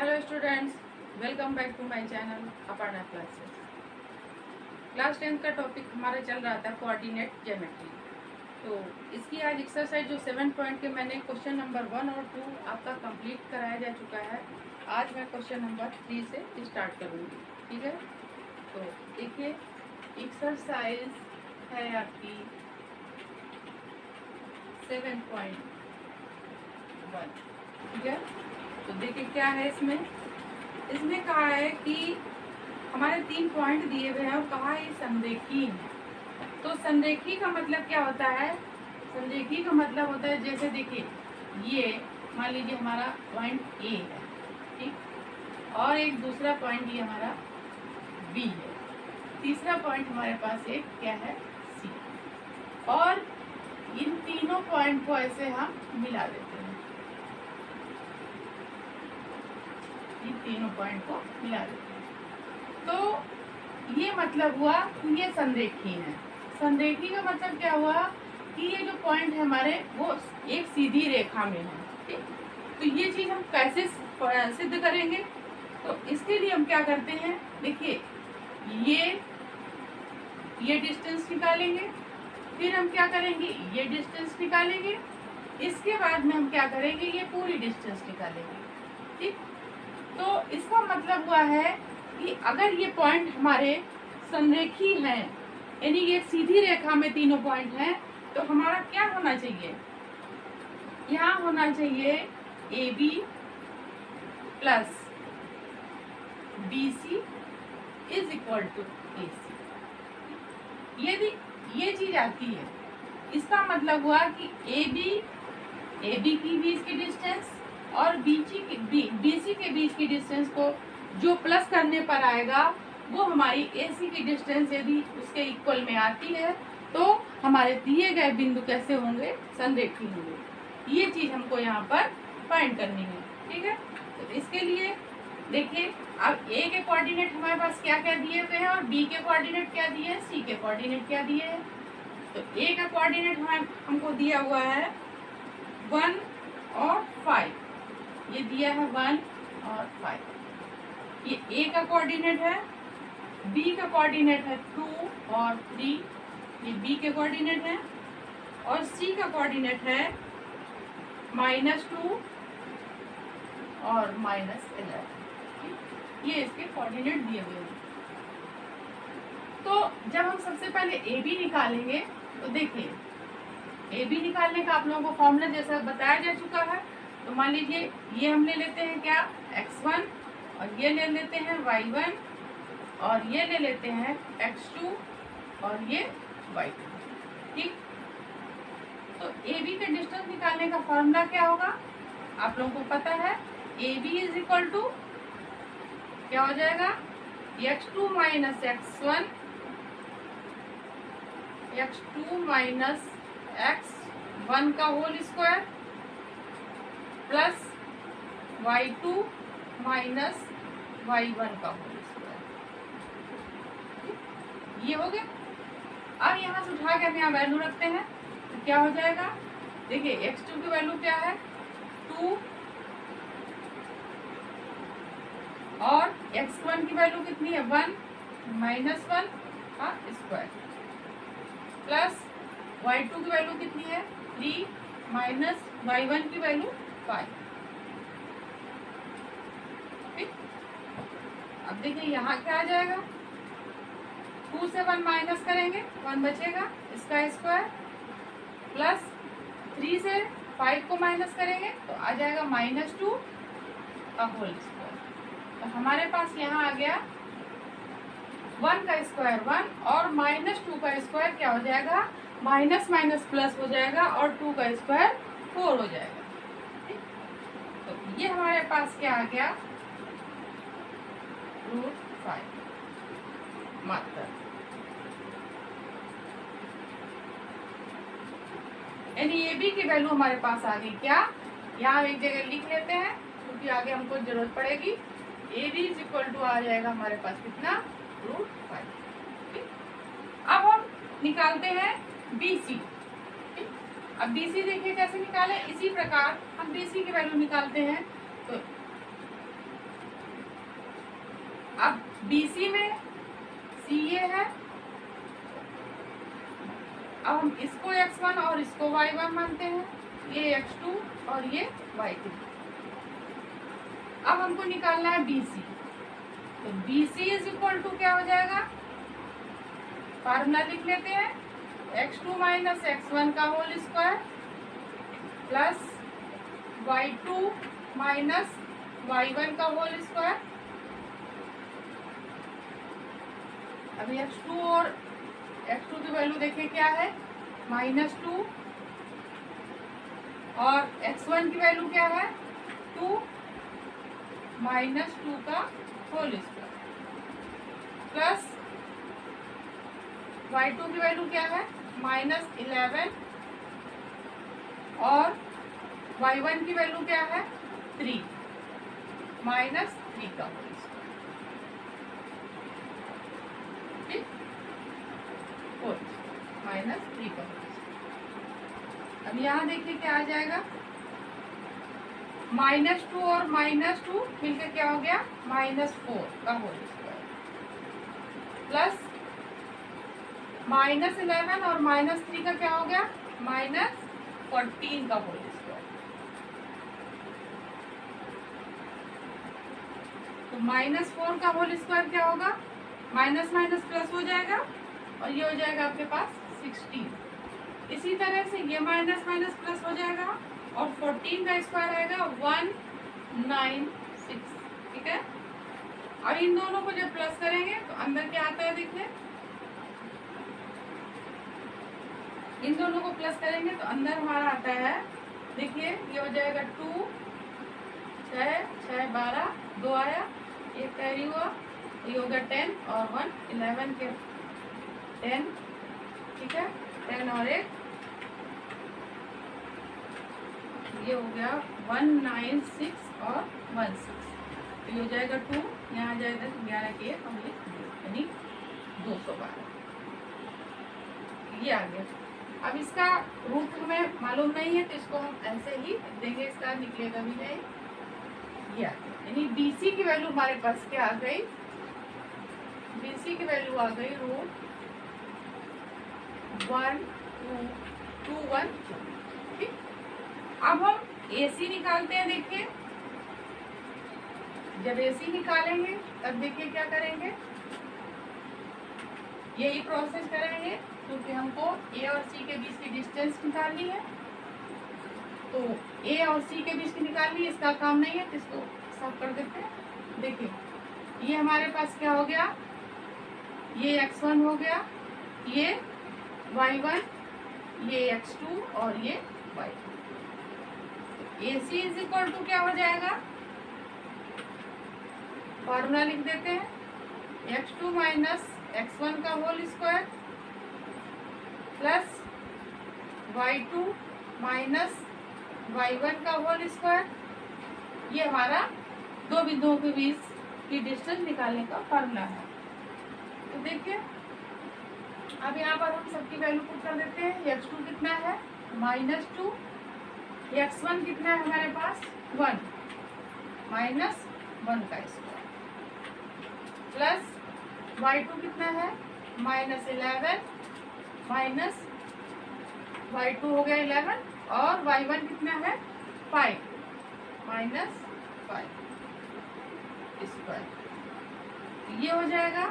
Hello students, welcome back to my channel Aparna classes. Class 10 का topic हमारा चल रहा था कोऑर्डिनेट ज्योमेट्री। तो इसकी आज एक्सरसाइज जो 7 पॉइंट के मैंने क्वेश्चन नंबर 1 और 2 आपका कंप्लीट कराया जा चुका है। आज मैं क्वेश्चन नंबर 3 से स्टार्ट करूँगी, ठीक है। तो देखिए, एक्सरसाइज है आपकी 7.1, ठीक है। तो देखिए क्या है इसमें कहा है कि हमारे 3 पॉइंट दिए हुए हैं और कहा है संरेखी है। तो संरेखी का मतलब क्या होता है? संरेखी का मतलब होता है, जैसे देखिए ये मान लीजिए हमारा पॉइंट ए है, ठीक, और एक दूसरा पॉइंट ये हमारा बी है, तीसरा पॉइंट हमारे पास एक क्या है, सी। और इन तीनों पॉइंट को ऐसे हम मिला देते हैं, इन तीनों पॉइंट को मिला देते हैं। तो ये मतलब हुआ कि ये संरेखी है। संरेखी का मतलब क्या हुआ कि ये जो पॉइंट है हमारे वो एक सीधी रेखा में है, ठीक। तो ये चीज हम कैसे सिद्ध करेंगे? तो इसके लिए हम क्या करते हैं, देखिए ये डिस्टेंस निकालेंगे, फिर हम क्या करेंगे, ये डिस्टेंस निकालेंगे, इसके बाद में हम क्या करेंगे, ये पूरी डिस्टेंस निकालेंगे, ठीक। तो इसका मतलब हुआ है कि अगर ये पॉइंट हमारे संरेखी हैं, यानी ये सीधी रेखा में तीनों पॉइंट हैं, तो हमारा क्या होना चाहिए, यहाँ होना चाहिए A B plus B C is equal to A C. यदि ये चीज आती है, इसका मतलब हुआ कि ए बी की बीच की डिस्टेंस और बीसी के बीच की डिस्टेंस को जो प्लस करने पर आएगा वो हमारी एसी की डिस्टेंस यदि उसके इक्वल में आती है तो हमारे दिए गए बिंदु कैसे होंगे, संरेखी होंगे। ये चीज हमको यहाँ पर फाइंड करनी है, ठीक है। तो इसके लिए देखिए, अब ए के कोऑर्डिनेट हमारे पास क्या क्या दिए हुए हैं और बी के कोऑर्डिनेट क्या दिए हैं, सी के कोऑर्डिनेट क्या दिए हैं। तो ए का कोऑर्डिनेट हमको दिया हुआ है 1 और 5, ये दिया है 1 और 5। ये ए का कोऑर्डिनेट है, बी का कोऑर्डिनेट है 2 और 3, ये बी के कोऑर्डिनेट है, और सी का कोऑर्डिनेट है -2 और -11। ये इसके कोऑर्डिनेट दिए हुए हैं। तो जब हम सबसे पहले ए बी निकालेंगे, तो देखिए ए बी निकालने का आप लोगों को फॉर्मूला जैसा बताया जा चुका है। तो मान लीजिए ये हम ले लेते हैं क्या, x1, और ये ले लेते हैं y1, और ये ले लेते हैं x2, और ये y2, ठीक। तो ए बी के डिस्टेंस निकालने का फॉर्मूला क्या होगा, आप लोगों को पता है, A B is equal to क्या हो जाएगा, x2 minus x1, x2 minus x1 का whole square plus y2 minus y1 का होल स्क्वायर। ये हो गया। अब यहाँ से उठा के हम यहाँ वैल्यू रखते हैं, तो क्या हो जाएगा, देखिए x2 की वैल्यू क्या है 2, और x1 की वैल्यू कितनी है 1 माइनस 1 का स्क्वायर, प्लस y2 की वैल्यू कितनी है 3 माइनस y1 की वैल्यू 5, ठीक। अब देखिए यहाँ क्या आ जाएगा, 2 से 1 माइनस करेंगे 1 बचेगा, इसका स्क्वायर, प्लस 3 से 5 को माइनस करेंगे तो आ जाएगा -2 का होल स्क्वायर। तो हमारे पास यहाँ आ गया 1 का स्क्वायर 1 और -2 का स्क्वायर क्या हो जाएगा, माइनस माइनस प्लस हो जाएगा और 2 का स्क्वायर 4 हो जाएगा, ठीक। तो ये हमारे पास क्या आ गया, √5 मात्रा, यानी ए बी की वैल्यू हमारे पास आ गई क्या, यहाँ एक जगह लिख लेते हैं क्योंकि आगे हमको जरूरत पड़ेगी। A B is equal to आ जाएगा हमारे पास कितना, √5, ठीक। अब हम निकालते हैं बी सी, ठीक। अब बी सी देखिए कैसे निकाले, इसी प्रकार हम बी सी की वैल्यू निकालते हैं। तो अब BC में C ये है, अब हम इसको x1 और इसको y1 मानते हैं, ये x2 और ये y3। अब हमको निकालना है BC, तो BC इज इक्वल टू क्या हो जाएगा, फार्मूला लिख लेते हैं, x2 माइनस x1 का whole square plus y2 minus y1 का होल स्क्वायर। अभी x2 और x2 की वैल्यू देखिए क्या है, -2, और x1 की वैल्यू क्या है, 2 -2 का होल स्क्वायर प्लस y2 की वैल्यू क्या है, -11, और y1 की वैल्यू क्या है, 3 -3 का होल स्क्वायर। ठीक, -3 का होल स्क्वायर। अब यहाँ देखिए क्या आ जाएगा, -2 और -2 मिलकर क्या हो गया, -4 का होल स्क्वायर प्लस -11 और -3 का क्या हो गया, -14 का होल स्क्वायर। तो -4 का होल स्क्वायर क्या होगा, माइनस माइनस प्लस हो जाएगा और ये हो जाएगा आपके पास 16। इसी तरह से ये माइनस माइनस प्लस हो जाएगा और 14 का स्क्वायर आएगा 196। ठीक है, और इन दोनों को जब प्लस करेंगे तो अंदर क्या आता है देखिए, इन दोनों को प्लस करेंगे तो अंदर हमारा आता है, देखिए ये हो जाएगा 2 6 6 12, 2 आया, एक कैरी हुआ, ये हो गया 10 और 1 11 के 10। ठीक है, 10 और 1 ये हो गया 196 और 16, तो ये हो जाएगा 2, यहाँ आ जाएगा 11 के हम लिख दिए, यानी 212 ये आ गया। अब इसका रूट हमें मालूम नहीं है तो इसको हम ऐसे ही देंगे, इसका निकलेगा भी नहीं, ये आ गया। यानी BC की वैल्यू हमारे पास क्या आ गई, BC की वैल्यू आ गई रूट 1221। ठीक, अब हम AC निकालते हैं। देखिए जब AC निकालेंगे तब देखिए क्या करेंगे, यही प्रोसेस करेंगे क्योंकि हमको A और C के बीच की डिस्टेंस निकालनी है। तो A और C के बीच की निकालनी है, इसका काम नहीं है तो इसको साफ कर देते हैं। देखिए ये हमारे पास क्या हो गया, ये x1 हो गया, ये y1, ये x2 और ये y2। AC is equal to क्या हो जाएगा, फॉर्मूला लिख देते हैं, x2 माइनस x1 का whole square plus y2 minus y1 का होल स्क्वायर। ये हमारा दो बिंदुओं के बीच की डिस्टेंस निकालने का फॉर्मूला है। तो देखिए अब यहाँ पर हम सबकी वैल्यू पुट कर देते हैं। x2 कितना है, -2, x1 कितना है हमारे पास 1, -1 का स्क्वायर प्लस y2 कितना है -11, माइनस y2 हो गया 11 और y1 कितना है 5, -5 स्क्वायर। ये हो जाएगा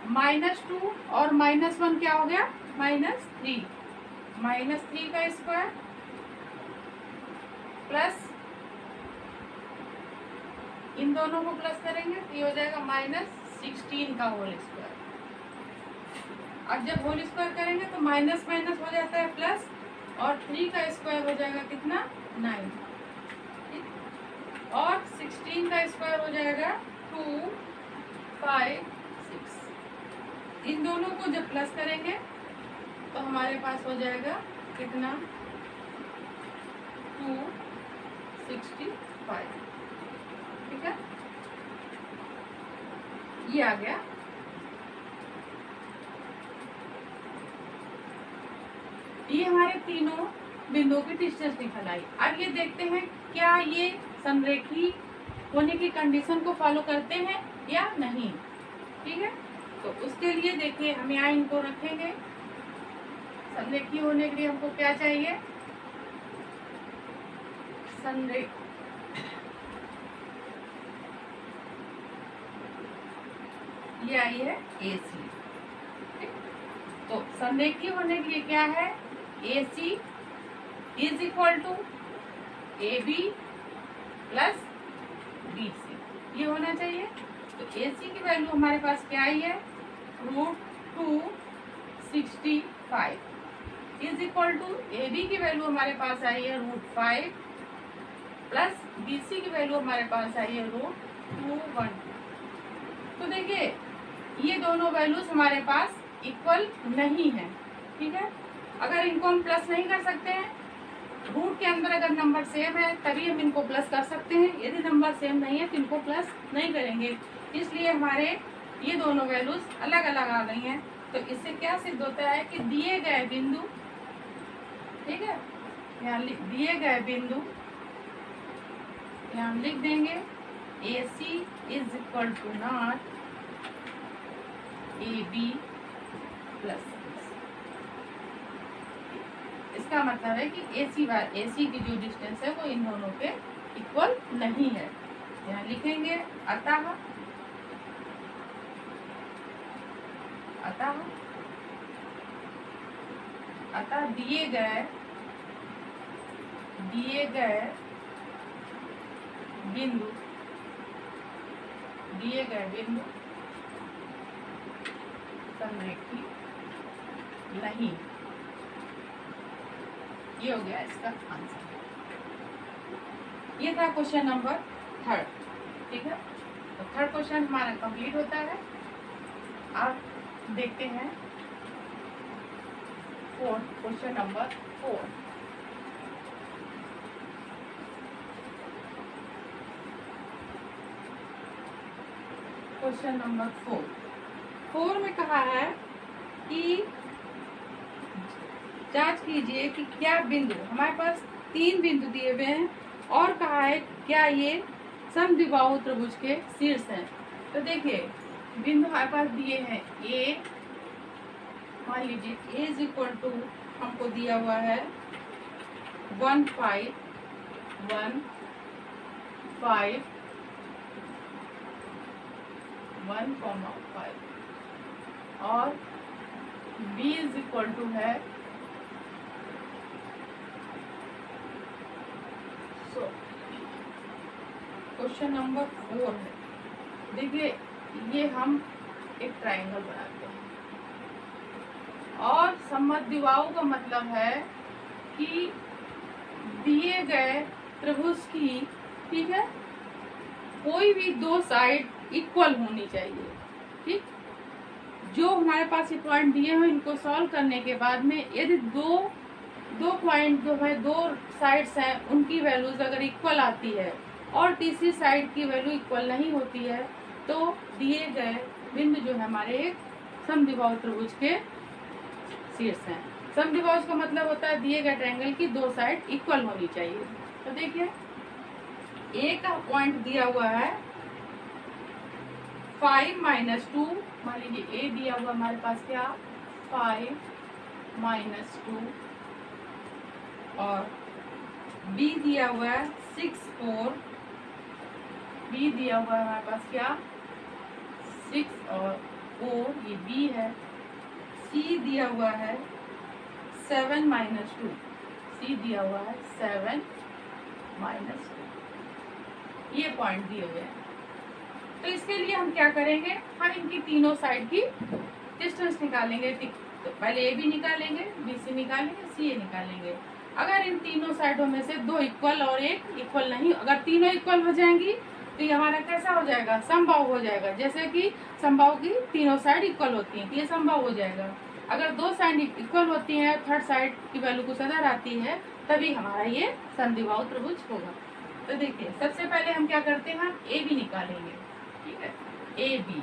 -2 और -1 क्या हो गया -3, -3 का स्क्वायर प्लस इन दोनों को प्लस करेंगे तो ये हो जाएगा -16 का होल स्क्वायर। अब जब होल स्क्वायर करेंगे तो माइनस माइनस हो जाता है प्लस, और 3 का स्क्वायर हो जाएगा कितना 9, और 16 का स्क्वायर हो जाएगा 2 5 6। इन दोनों को जब प्लस करेंगे तो हमारे पास हो जाएगा कितना 265। ठीक है, ये आ गया। ये हमारे तीनों बिंदुओं की डिस्टेंस निकल आई। अब ये देखते हैं क्या ये समरेखी होने की कंडीशन को फॉलो करते हैं या नहीं। ठीक है, तो उसके लिए देखिए हम यहाँ इनको रखेंगे। संरेखी होने के लिए हमको क्या चाहिए, ये आई है AC। तो संरेखी होने के लिए क्या है, AC is equal to AB plus BC, ये होना चाहिए। तो AC की वैल्यू हमारे पास क्या आई है, √265 इज इक्वल टू AB की वैल्यू हमारे पास आई है √5 प्लस BC की वैल्यू हमारे पास आई है √212। तो देखिए ये दोनों वैल्यूज हमारे पास इक्वल नहीं है। ठीक है, अगर इनको हम प्लस नहीं कर सकते हैं, रूट के अंदर अगर नंबर सेम है तभी हम इनको प्लस कर सकते हैं, यदि नंबर सेम नहीं है तो इनको प्लस नहीं करेंगे। इसलिए हमारे ये दोनों वैल्यूज अलग अलग आ गई हैं। तो इससे क्या सिद्ध होता है कि दिए गए बिंदु, ठीक है, यहाँ दिए गए बिंदु यहाँ हम लिख देंगे AC is equal to not AB plus. इसका मतलब है कि AC की जो डिस्टेंस है वो इन दोनों के इक्वल नहीं है। यहाँ लिखेंगे अतः दिए गए बिंदु संरेखी नहीं। ये हो गया इसका आंसर। ये था क्वेश्चन नंबर 3। ठीक है, तो 3rd क्वेश्चन हमारा कंप्लीट होता है। अब देखते हैं 4th question number 4। Question number 4 में कहा है कि जांच कीजिए कि क्या बिंदु, हमारे पास 3 बिंदु दिए हुए हैं और कहा है क्या ये समद्विबाहु त्रिभुज के शीर्ष हैं। तो देखिए बिंदु हमारे पास दिए हैं A, मान लीजिए A इज इक्वल टू हमको दिया हुआ है 1 5 1 5 1,5 और B इज इक्वल टू है क्वेश्चन नंबर 4 है। देखिए ये हम एक ट्रायंगल बनाते हैं और समद्विबाहु का मतलब है कि दिए गए त्रिभुज की, ठीक है, कोई भी 2 साइड इक्वल होनी चाहिए। ठीक, जो हमारे पास ये पॉइंट दिए हैं इनको सॉल्व करने के बाद में यदि दो पॉइंट जो है 2 साइड्स हैं उनकी वैल्यूज अगर इक्वल आती है और तीसरी साइड की वैल्यू इक्वल नहीं होती है तो दिए गए बिंदु जो है हमारे एक समद्विबाहु त्रिभुज के शीर्ष हैं। समद्विबाहु का मतलब होता है दिए गए ट्रायंगल की 2 साइड इक्वल होनी चाहिए। तो देखिए ए का पॉइंट दिया हुआ है 5 - 2, मान लीजिए ए दिया हुआ हमारे पास क्या 5 - 2 और बी दिया हुआ है 6 4, बी दिया हुआ है हमारे पास क्या 6 और 4, ये बी है। सी दिया हुआ है 7 - 2, सी दिया हुआ है 7 - 2, ये पॉइंट दिए हुए हैं। तो इसके लिए हम क्या करेंगे, हम इनकी तीनों साइड की डिस्टेंस निकालेंगे। तो पहले ए बी निकालेंगे, बी सी निकालेंगे, सी ए निकालेंगे। अगर इन तीनों साइडों में से 2 इक्वल और 1 इक्वल नहीं, अगर तीनों इक्वल हो जाएंगी तो ये हमारा कैसा हो जाएगा, समबाहु हो जाएगा। जैसे कि समबाहु की तीनों साइड इक्वल होती हैं तो ये समबाहु हो जाएगा। अगर 2 साइड इक्वल होती हैं, 3rd साइड की वैल्यू कुछ अदर आती है, तभी हमारा ये समद्विबाहु त्रिभुज होगा। तो देखिए सबसे पहले हम क्या करते हैं, हम ए बी निकालेंगे। ठीक है, ए बी।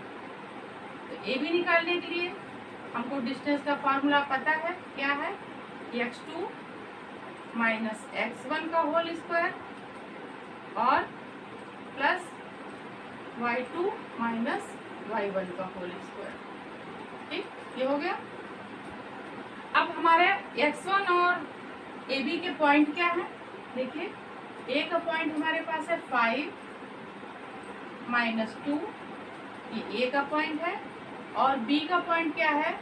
तो ए बी निकालने के लिए हमको डिस्टेंस का फॉर्मूला पता है, क्या है x2 - x1 का होल स्क्वायर और प्लस y2 माइनस y1 का होल स्क्वायर। ठीक, ये हो गया। अब हमारे x1 और AB के पॉइंट क्या है? देखिए, A का पॉइंट हमारे पास है 5 - 2, ये A का पॉइंट है, और B का पॉइंट क्या है?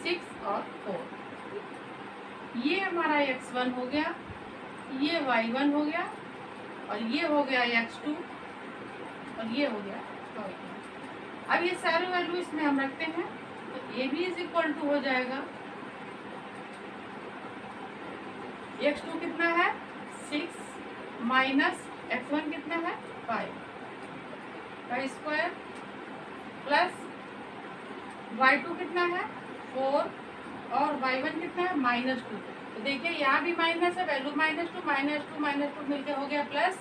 6 और 4। ये हमारा x1 हो गया, ये y1 हो गया, और ये हो गया x2, और ये हो गया y2। अब ये सारे वैल्यू इसमें हम रखते हैं, तो AB इज इक्वल टू हो जाएगा, x2 कितना है? 6 माइनस x1 कितना है? 5 का स्क्वायर, प्लस y2 कितना है? 4, और y1 कितना है? -2। तो देखिए यहाँ भी माइनस है, वैल्यू -2 मिलके हो गया प्लस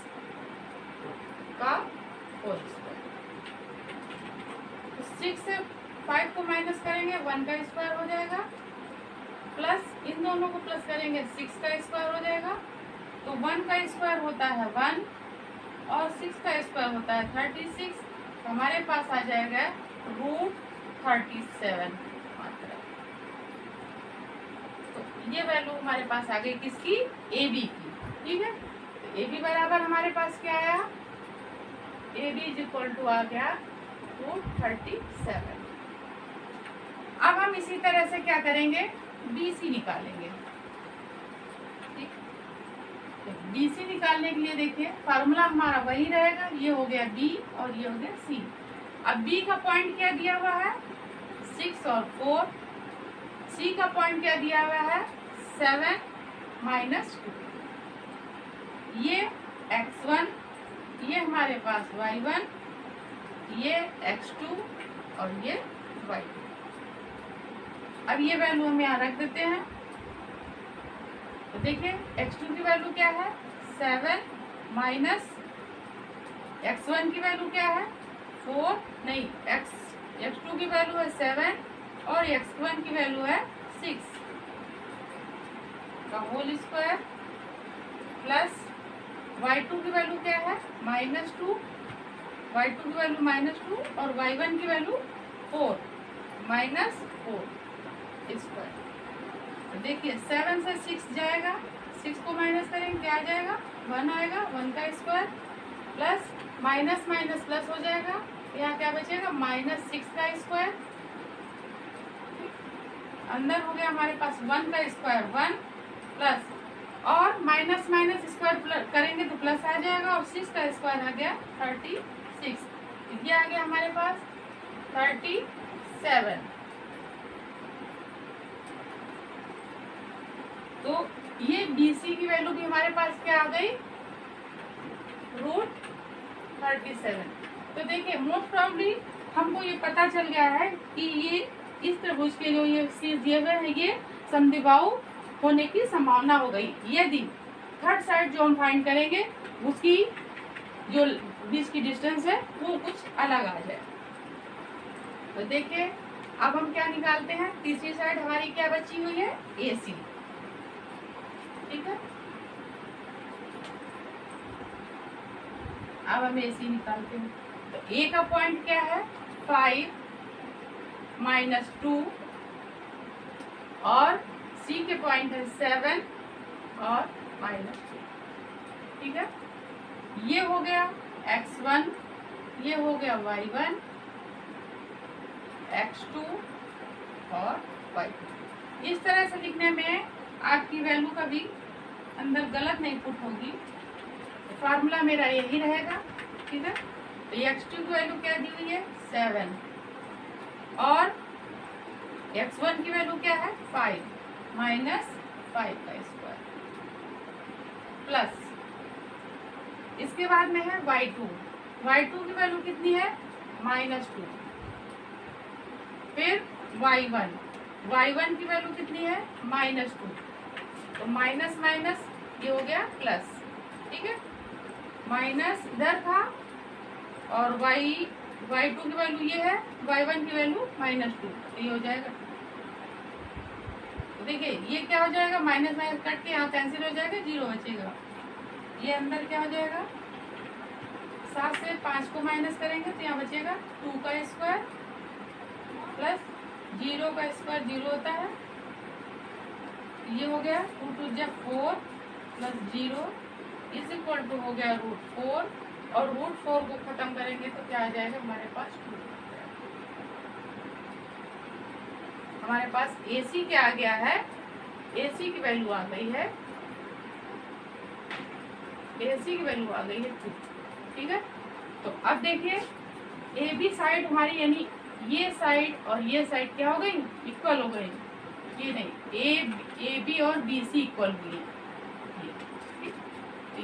का होल स्क्वायर। तो 6 से 5 को माइनस करेंगे 1 का स्क्वायर हो जाएगा, प्लस इन दोनों को प्लस करेंगे 6 का स्क्वायर हो जाएगा। तो 1 का स्क्वायर होता है 1, और 6 का स्क्वायर होता है 36। तो हमारे पास आ जाएगा √37 मात्रा। तो ये वैल्यू हमारे पास आ गई किसकी? AB की। ठीक है, तो AB बराबर हमारे पास क्या आया? AB इज इक्वल टू आ गया √37। अब हम इसी तरह से क्या करेंगे? BC निकालेंगे। BC निकालने के लिए देखिए फार्मूला हमारा वही रहेगा, ये हो गया B और ये हो गया C। अब B का पॉइंट क्या दिया हुआ है? 6 और 4। C का पॉइंट क्या दिया हुआ है? 7 - 2। ये x1, ये हमारे पास y1, ये x2 और ये y2। अब ये वैल्यू हम यहाँ रख देते हैं। तो देखिए x2 की वैल्यू क्या है? 7 माइनस x1 की वैल्यू क्या है? 4 नहीं, x2 की वैल्यू है 7 और x1 की वैल्यू है 6 का होल स्क्वायर, प्लस y2 की वैल्यू क्या है? -2, y2 की वैल्यू -2 और y1 की वैल्यू 4 -4 स्क्वायर। तो देखिए 7 से 6 जाएगा, 6 को माइनस करेंगे क्या आ जाएगा? 1 आएगा, 1 का square, plus minus minus plus हो जाएगा, यहाँ क्या बचेगा? -6 का स्क्वायर। अंदर हो गया हमारे पास 1 का स्क्वायर 1, प्लस और माइनस माइनस स्क्वायर करेंगे तो प्लस आ जाएगा, और 6 का स्क्वायर आ गया 36। ये आ गया हमारे पास 37। तो ये BC की वैल्यू भी हमारे पास क्या आ गई? √37। तो देखिए मोस्ट प्रॉब्ली हमको ये पता चल गया है कि ये इस त्रिभुज के जो ये चीज दिए हुए हैं ये समद्विबाहु होने की संभावना हो गई, यदि थर्ड साइड जो हम फाइंड करेंगे उसकी जो बीच की डिस्टेंस है वो कुछ अलग आ जाए। तो देखिए अब हम क्या निकालते हैं? तीसरी साइड हमारी क्या बची हुई है? AC। ठीक है, अब हम AC निकालते हैं। तो A का पॉइंट क्या है? 5 - 2, और C के पॉइंट है 7 और -2। ठीक है, ये हो गया x1, ये हो गया y1, x2 और y2। इस तरह से लिखने में आपकी वैल्यू कभी अंदर गलत नहीं पुट होगी। फार्मूला मेरा यही रहेगा। ठीक है, तो x2 की वैल्यू क्या दी हुई है? 7, और x1 की वैल्यू क्या है? 5 -5 का स्क्वायर, प्लस इसके बाद में है y2। y2 की वैल्यू कितनी है? -2। फिर y1 की वैल्यू कितनी है? -2। तो माइनस माइनस ये हो गया प्लस। ठीक है, माइनस इधर था, और y2 की वैल्यू ये है, y1 की वैल्यू -2, ये हो जाएगा। तो देखिए ये क्या हो जाएगा? माइनस माइनस कट के यहाँ कैंसिल हो जाएगा, 0 बचेगा। ये अंदर क्या हो जाएगा? 7 से 5 को माइनस करेंगे तो यहाँ बचेगा 2 का स्क्वायर प्लस 0 का स्क्वायर 0 होता है, ये हो गया 2 2 जा 4 प्लस 0 इज इक्वल टू हो गया √4, और √4 को खत्म करेंगे तो क्या आ जाएगा हमारे पास 2। हमारे पास AC क्या आ गया है, AC की वैल्यू आ गई है, AC की वैल्यू आ गई है 2। ठीक है, तो अब देखिए AB साइड हमारी यानी ये साइड और ये साइड क्या हो गई, इक्वल हो गई। ये नहीं, AB और BC इक्वल हुई है,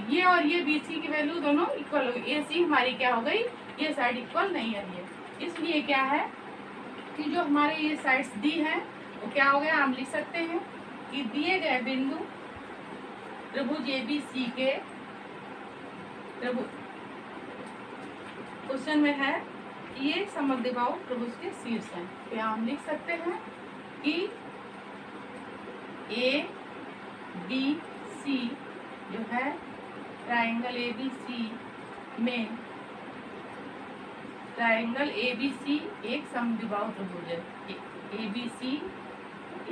ये और ये BC की वैल्यू दोनों इक्वल हो गई। AC हमारी क्या हो गई, ये साइड इक्वल नहीं है ये, इसलिए क्या है कि जो हमारे ये साइड्स दी हैं वो क्या हो गया, हम लिख सकते हैं कि दिए गए बिंदु त्रिभुज ABC के क्वेश्चन में है कि ये समद्विबाहु त्रिभुज के शीर्ष हैं, तो यहाँ हम लिख सकते हैं कि ABC जो है ट्राइंगल ABC में ट्राइंगल ABC एक समद्विबाहु त्रिभुज है। ABC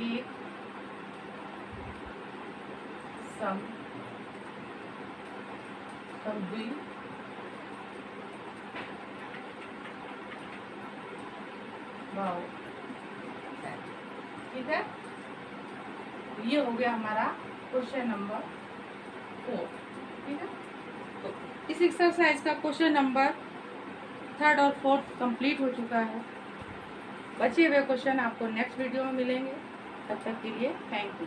एक समद्विबाहु, ठीक है, ये हो गया हमारा क्वेश्चन नंबर 4। ठीक है, तो इस एक्सरसाइज का क्वेश्चन नंबर 3rd और 4th कंप्लीट हो चुका है। बचे हुए क्वेश्चन आपको नेक्स्ट वीडियो में मिलेंगे, तब तक के लिए थैंक यू।